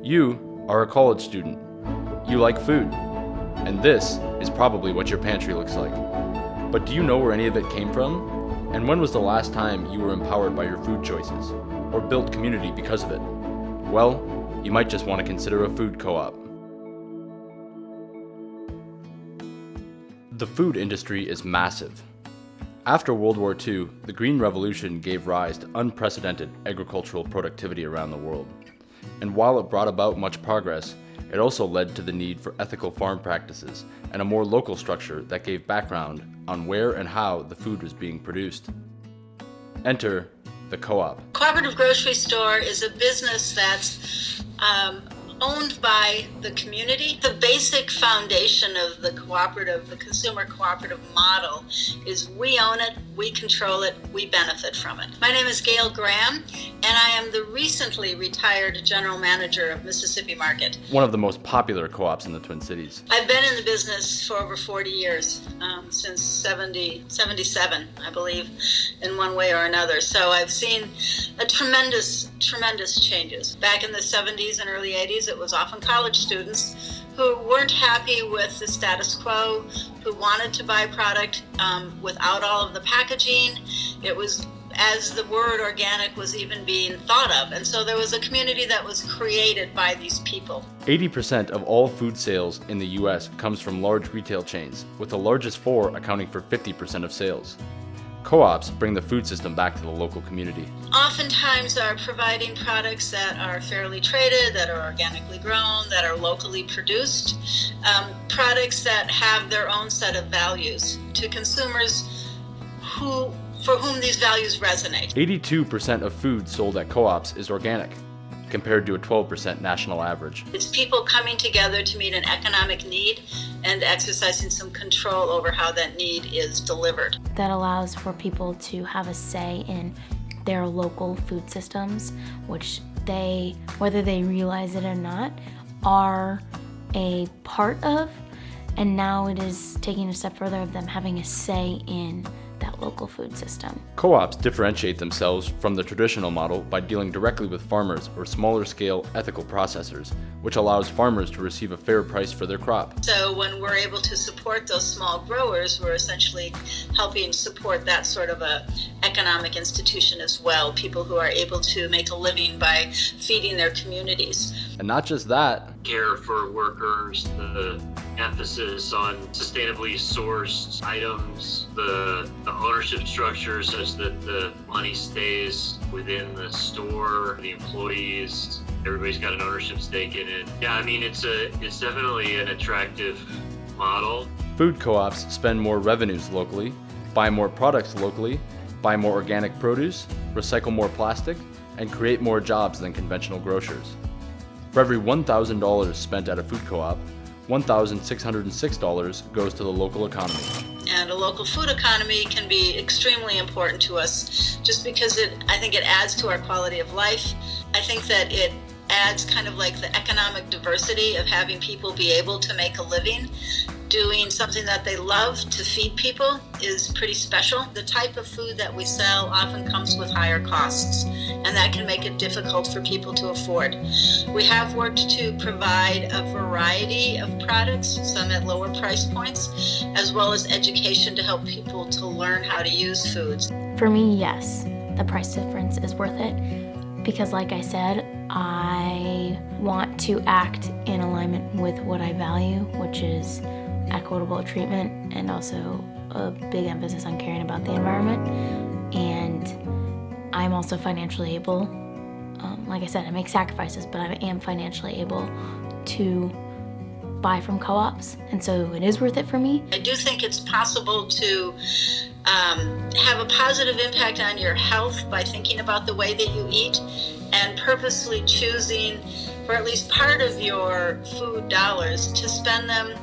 You are a college student. You like food. And this is probably what your pantry looks like. But do you know where any of it came from? And when was the last time you were empowered by your food choices, or built community because of it? Well, you might just want to consider a food co-op. The food industry is massive. After World War II, the Green Revolution gave rise to unprecedented agricultural productivity around the world. And while it brought about much progress, it also led to the need for ethical farm practices and a more local structure that gave background on where and how the food was being produced. Enter the co-op. Cooperative grocery store is a business that's owned by the community. The basic foundation of the consumer cooperative model is we own it, we control it, we benefit from it. My name is Gail Graham, and I am the recently retired general manager of Mississippi Market. One of the most popular co-ops in the Twin Cities. I've been in the business for over 40 years, since 77, I believe, in one way or another. So I've seen a tremendous changes. Back in the 70s and early 80s, it was often college students who weren't happy with the status quo, who wanted to buy product without all of the packaging. It was as the word organic was even being thought of. And so there was a community that was created by these people. 80% of all food sales in the US comes from large retail chains, with the largest four accounting for 50% of sales. Co-ops bring the food system back to the local community. Oftentimes are providing products that are fairly traded, that are organically grown, that are locally produced, products that have their own set of values to consumers for whom these values resonate. 82% of food sold at co-ops is organic, compared to a 12% national average. It's people coming together to meet an economic need and exercising some control over how that need is delivered. That allows for people to have a say in their local food systems, which they, whether they realize it or not, are a part of. And now it is taking a step further of them having a say in that local food system. Co-ops differentiate themselves from the traditional model by dealing directly with farmers or smaller scale ethical processors, which allows farmers to receive a fair price for their crop. So when we're able to support those small growers, we're essentially helping support that sort of a economic institution as well, people who are able to make a living by feeding their communities. And not just that, care for workers, the emphasis on sustainably sourced items, the ownership structure such that the money stays within the store, the employees, everybody's got an ownership stake in it. Yeah, I mean, it's definitely an attractive model. Food co-ops spend more revenues locally, buy more products locally, buy more organic produce, recycle more plastic, and create more jobs than conventional grocers. For every $1,000 spent at a food co-op, $1,606 goes to the local economy. And a local food economy can be extremely important to us just because I think it adds to our quality of life. I think that it adds kind of like the economic diversity of having people be able to make a living. Doing something that they love to feed people is pretty special. The type of food that we sell often comes with higher costs, and that can make it difficult for people to afford. We have worked to provide a variety of products, some at lower price points, as well as education to help people to learn how to use foods. For me, yes, the price difference is worth it because, like I said, I want to act in alignment with what I value, which is equitable treatment and also a big emphasis on caring about the environment. And I'm also financially able, like I said, I make sacrifices, but I am financially able to buy from co-ops, and so it is worth it for me. I do think it's possible to have a positive impact on your health by thinking about the way that you eat and purposely choosing for at least part of your food dollars to spend them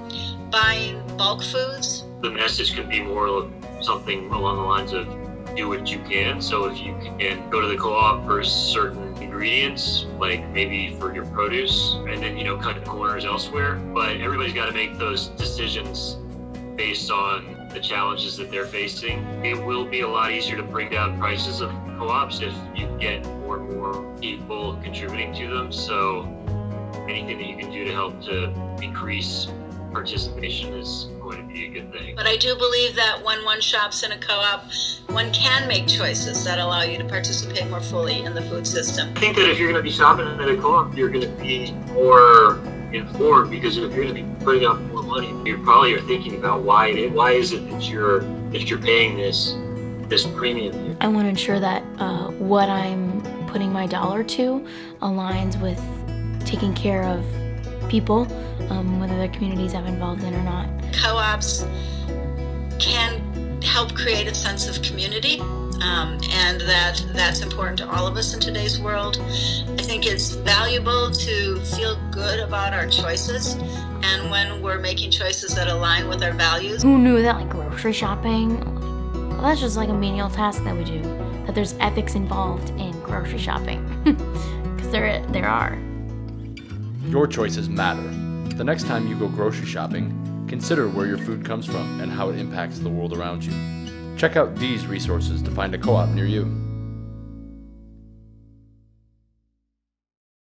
buying bulk foods. The message could be more something along the lines of do what you can. So if you can go to the co-op for certain ingredients, like maybe for your produce, and then, cut corners elsewhere. But everybody's got to make those decisions based on the challenges that they're facing. It will be a lot easier to bring down prices of co-ops if you get more and more people contributing to them. So anything that you can do to help to increase participation is going to be a good thing. But I do believe that when one shops in a co-op, one can make choices that allow you to participate more fully in the food system. I think that if you're going to be shopping at a co-op, you're going to be more informed, because if you're going to be putting up more money, you probably are thinking about why is it that you're paying this premium. I want to ensure that what I'm putting my dollar to aligns with taking care of people, whether their communities I'm involved in or not. Co-ops can help create a sense of community, and that's important to all of us in today's world. I think it's valuable to feel good about our choices, and when we're making choices that align with our values. Who knew that grocery shopping, well, that's just a menial task that we do, that there's ethics involved in grocery shopping, because there are. Your choices matter. The next time you go grocery shopping, consider where your food comes from and how it impacts the world around you. Check out these resources to find a co-op near you.